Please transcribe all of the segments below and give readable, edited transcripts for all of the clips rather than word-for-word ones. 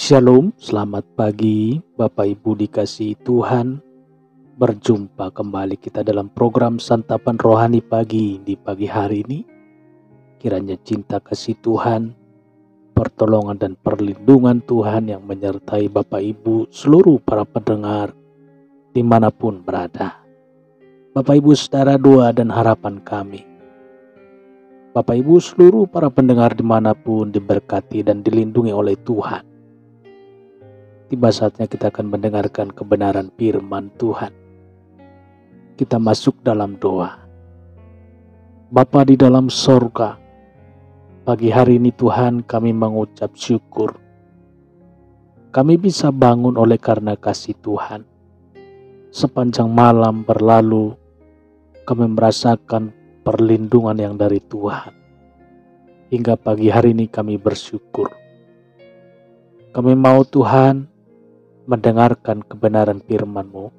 Shalom, selamat pagi Bapak Ibu dikasihi Tuhan. Berjumpa kembali kita dalam program Santapan Rohani Pagi di pagi hari ini. Kiranya cinta kasih Tuhan, pertolongan dan perlindungan Tuhan yang menyertai Bapak Ibu seluruh para pendengar dimanapun berada. Bapak Ibu saudara, doa dan harapan kami, Bapak Ibu seluruh para pendengar dimanapun diberkati dan dilindungi oleh Tuhan. Tiba saatnya kita akan mendengarkan kebenaran firman Tuhan. Kita masuk dalam doa. Bapa di dalam sorga, pagi hari ini Tuhan kami mengucap syukur. Kami bisa bangun oleh karena kasih Tuhan. Sepanjang malam berlalu, kami merasakan perlindungan yang dari Tuhan. Hingga pagi hari ini kami bersyukur. Kami mau Tuhan mendengarkan kebenaran firman-Mu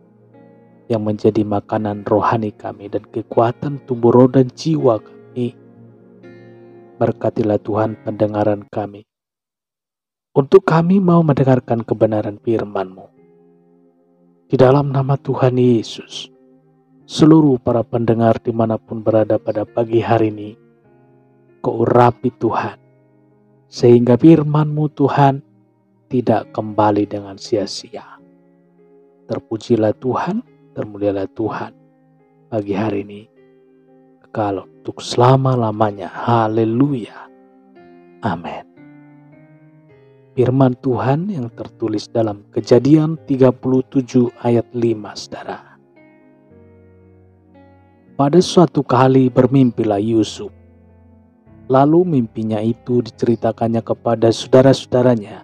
yang menjadi makanan rohani kami dan kekuatan tubuh roh dan jiwa kami. Berkatilah Tuhan pendengaran kami. Untuk kami mau mendengarkan kebenaran firman-Mu. Di dalam nama Tuhan Yesus, seluruh para pendengar dimanapun berada pada pagi hari ini, Kau urapi Tuhan, sehingga firman-Mu Tuhan tidak kembali dengan sia-sia. Terpujilah Tuhan, termulialah Tuhan pagi hari ini, kekal untuk selama-lamanya. Haleluya. Amin. Firman Tuhan yang tertulis dalam Kejadian 37 ayat 5, saudara. Pada suatu kali bermimpilah Yusuf. Lalu mimpinya itu diceritakannya kepada saudara-saudaranya.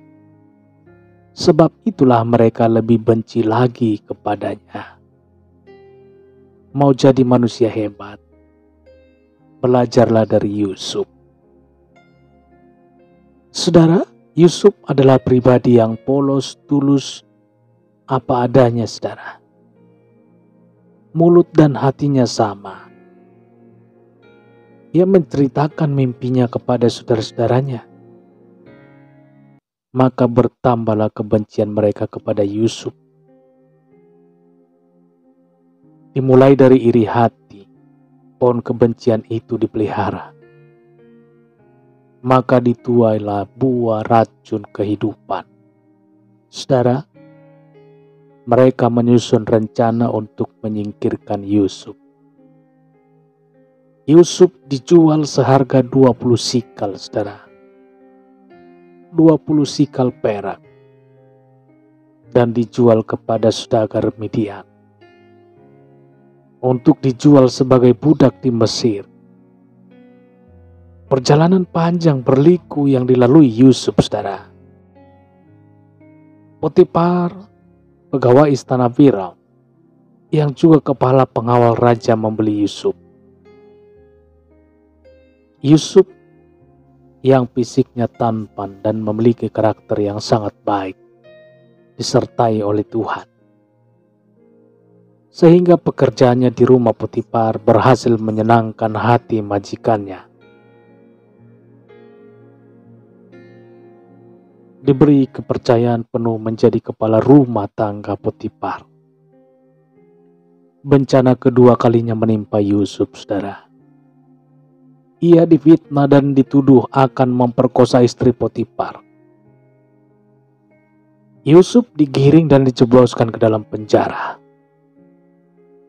Sebab itulah mereka lebih benci lagi kepadanya. Mau jadi manusia hebat, belajarlah dari Yusuf. Saudara, Yusuf adalah pribadi yang polos, tulus, apa adanya saudara. Mulut dan hatinya sama. Ia menceritakan mimpinya kepada saudara-saudaranya. Maka bertambahlah kebencian mereka kepada Yusuf. Dimulai dari iri hati, pohon kebencian itu dipelihara. Maka dituailah buah racun kehidupan. Saudara, mereka menyusun rencana untuk menyingkirkan Yusuf. Yusuf dijual seharga 20 sikal, saudara. 20 sikal perak dan dijual kepada saudagar Midian untuk dijual sebagai budak di Mesir. Perjalanan panjang berliku yang dilalui Yusuf, saudara. Potifar, pegawai istana Firaun, yang juga kepala pengawal raja, membeli Yusuf. Yusuf yang fisiknya tampan dan memiliki karakter yang sangat baik, disertai oleh Tuhan. Sehingga pekerjaannya di rumah Potifar berhasil menyenangkan hati majikannya. Diberi kepercayaan penuh menjadi kepala rumah tangga Potifar. Bencana kedua kalinya menimpa Yusuf, saudara. Ia difitnah dan dituduh akan memperkosa istri Potifar. Yusuf digiring dan dijebloskan ke dalam penjara.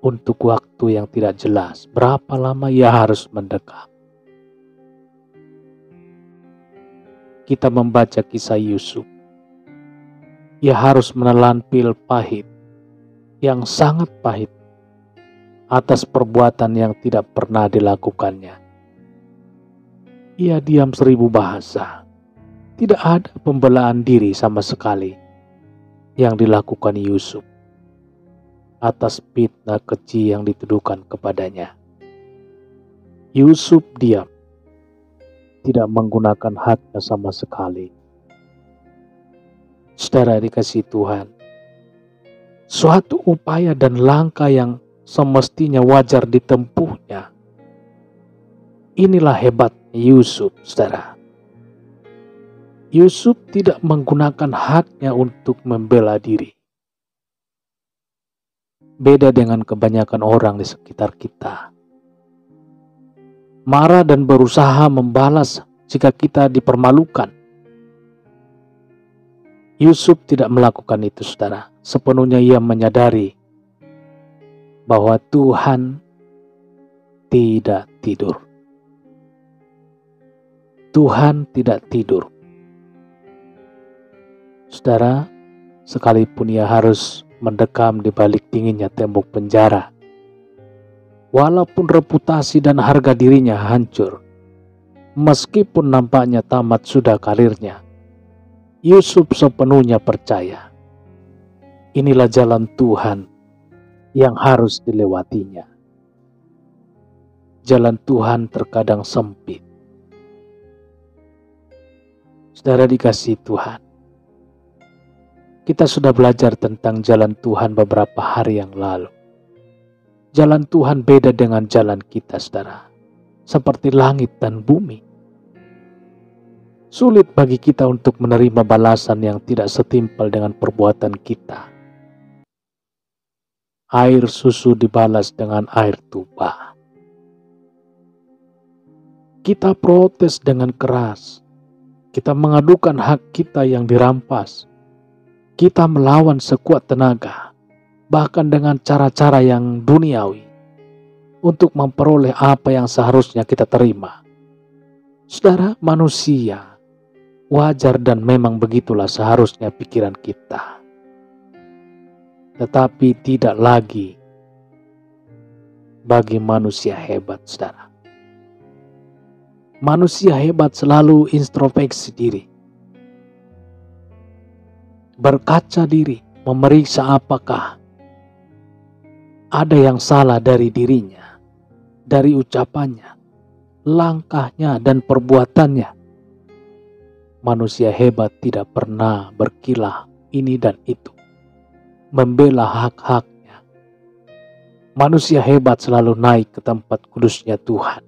Untuk waktu yang tidak jelas, berapa lama ia harus mendekam. Kita membaca kisah Yusuf. Ia harus menelan pil pahit, yang sangat pahit, atas perbuatan yang tidak pernah dilakukannya. Ia diam 1000 bahasa. Tidak ada pembelaan diri sama sekali yang dilakukan Yusuf atas fitnah keji yang dituduhkan kepadanya. Yusuf diam, tidak menggunakan haknya sama sekali. Saudara dikasihi Tuhan, suatu upaya dan langkah yang semestinya wajar ditempuhnya. Inilah hebat Yusuf, saudara. Yusuf tidak menggunakan haknya untuk membela diri. Beda dengan kebanyakan orang di sekitar kita. Marah dan berusaha membalas jika kita dipermalukan. Yusuf tidak melakukan itu, saudara. Sepenuhnya ia menyadari bahwa Tuhan tidak tidur. Tuhan tidak tidur. Saudara, sekalipun ia harus mendekam di balik dinginnya tembok penjara, walaupun reputasi dan harga dirinya hancur, meskipun nampaknya tamat sudah karirnya, Yusuf sepenuhnya percaya inilah jalan Tuhan yang harus dilewatinya. Jalan Tuhan terkadang sempit. Saudara dikasihi Tuhan, kita sudah belajar tentang jalan Tuhan beberapa hari yang lalu. Jalan Tuhan beda dengan jalan kita, saudara. Seperti langit dan bumi. Sulit bagi kita untuk menerima balasan yang tidak setimpal dengan perbuatan kita. Air susu dibalas dengan air tuba. Kita protes dengan keras. Kita mengadukan hak kita yang dirampas. Kita melawan sekuat tenaga, bahkan dengan cara-cara yang duniawi, untuk memperoleh apa yang seharusnya kita terima. Saudara, manusia wajar dan memang begitulah seharusnya pikiran kita. Tetapi tidak lagi bagi manusia hebat, saudara. Manusia hebat selalu introspeksi diri, berkaca diri, memeriksa apakah ada yang salah dari dirinya, dari ucapannya, langkahnya, dan perbuatannya. Manusia hebat tidak pernah berkilah ini dan itu, membela hak-haknya. Manusia hebat selalu naik ke tempat kudusnya Tuhan,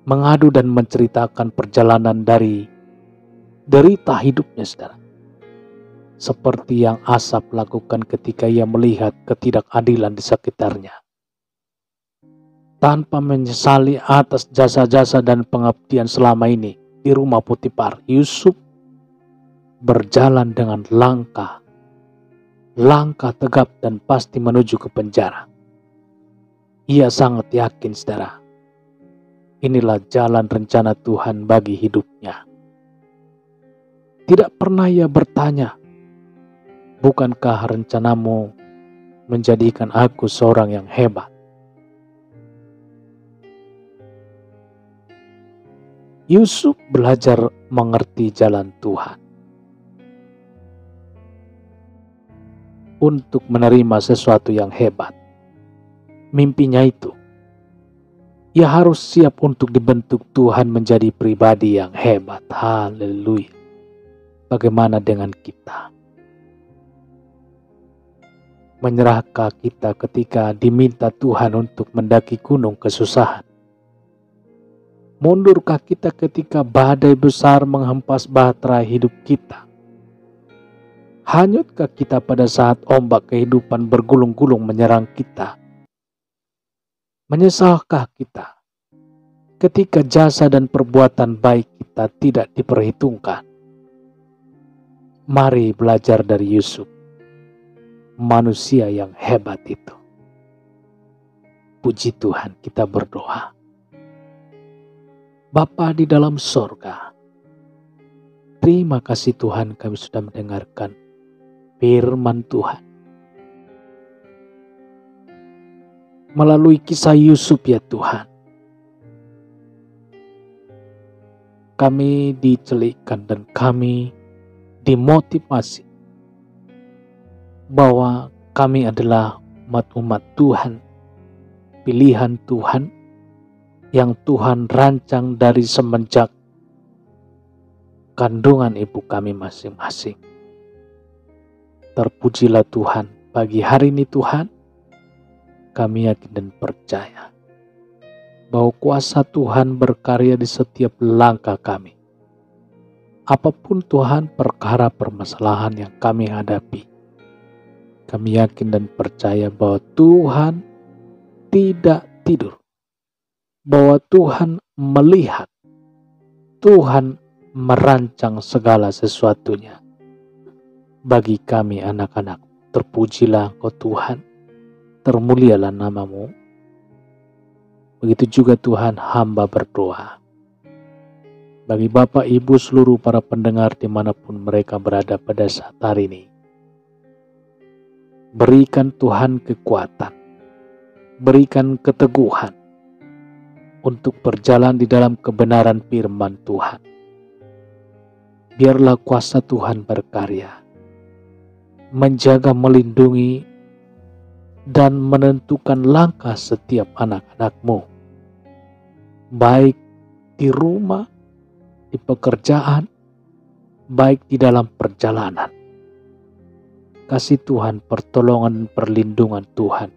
mengadu dan menceritakan perjalanan dari derita hidupnya, saudara. Seperti yang Asaf lakukan ketika ia melihat ketidakadilan di sekitarnya. Tanpa menyesali atas jasa-jasa dan pengabdian selama ini di rumah Potifar, Yusuf berjalan dengan langkah tegap dan pasti menuju ke penjara. Ia sangat yakin, saudara, inilah jalan rencana Tuhan bagi hidupnya. Tidak pernah ia bertanya, bukankah rencanamu menjadikan aku seorang yang hebat? Yusuf belajar mengerti jalan Tuhan untuk menerima sesuatu yang hebat. Mimpinya itu, ia harus siap untuk dibentuk Tuhan menjadi pribadi yang hebat. Haleluya. Bagaimana dengan kita? Menyerahkah kita ketika diminta Tuhan untuk mendaki gunung kesusahan? Mundurkah kita ketika badai besar menghempas bahtera hidup kita? Hanyutkah kita pada saat ombak kehidupan bergulung-gulung menyerang kita? Menyesalkah kita ketika jasa dan perbuatan baik kita tidak diperhitungkan? Mari belajar dari Yusuf, manusia yang hebat itu. Puji Tuhan, kita berdoa. Bapa di dalam sorga, terima kasih Tuhan, kami sudah mendengarkan firman Tuhan melalui kisah Yusuf ya Tuhan. Kami dicelikkan dan kami dimotivasi bahwa kami adalah umat Tuhan, pilihan Tuhan yang Tuhan rancang dari semenjak kandungan ibu kami masing-masing. Terpujilah Tuhan, pagi hari ini Tuhan, kami yakin dan percaya bahwa kuasa Tuhan berkarya di setiap langkah kami. apapun Tuhan perkara permasalahan yang kami hadapi, kami yakin dan percaya bahwa Tuhan tidak tidur, bahwa Tuhan melihat, Tuhan merancang segala sesuatunya. Bagi kami anak-anak, terpujilah Engkau Tuhan, termulialah nama-Mu. Begitu juga Tuhan, hamba berdoa bagi Bapak Ibu seluruh para pendengar dimanapun mereka berada pada saat hari ini. Berikan Tuhan kekuatan, berikan keteguhan untuk berjalan di dalam kebenaran firman Tuhan. Biarlah kuasa Tuhan berkarya, menjaga, melindungi, dan menentukan langkah setiap anak-anak-Mu, baik di rumah, di pekerjaan, baik di dalam perjalanan. Kasih Tuhan, pertolongan, perlindungan Tuhan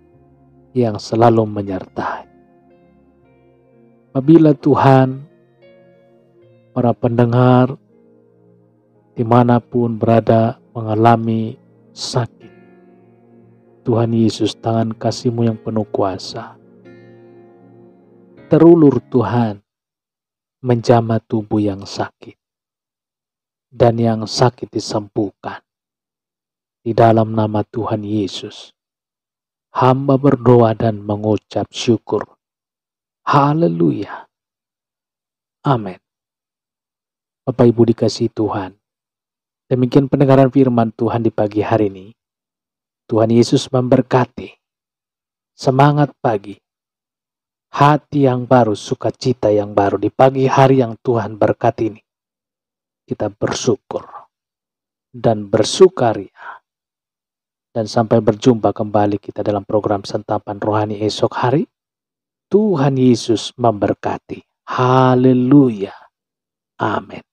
yang selalu menyertai. Apabila Tuhan, para pendengar dimanapun berada mengalami sakit, Tuhan Yesus, tangan kasih-Mu yang penuh kuasa terulur Tuhan menjamah tubuh yang sakit, dan yang sakit disembuhkan. Di dalam nama Tuhan Yesus, hamba berdoa dan mengucap syukur. Haleluya. Amin. Bapak Ibu dikasihi Tuhan, demikian pendengaran firman Tuhan di pagi hari ini. Tuhan Yesus memberkati. Semangat pagi, hati yang baru, sukacita yang baru di pagi hari yang Tuhan berkati ini. Kita bersyukur dan bersukaria. Dan sampai berjumpa kembali kita dalam program Santapan Rohani esok hari. Tuhan Yesus memberkati. Haleluya. Amin.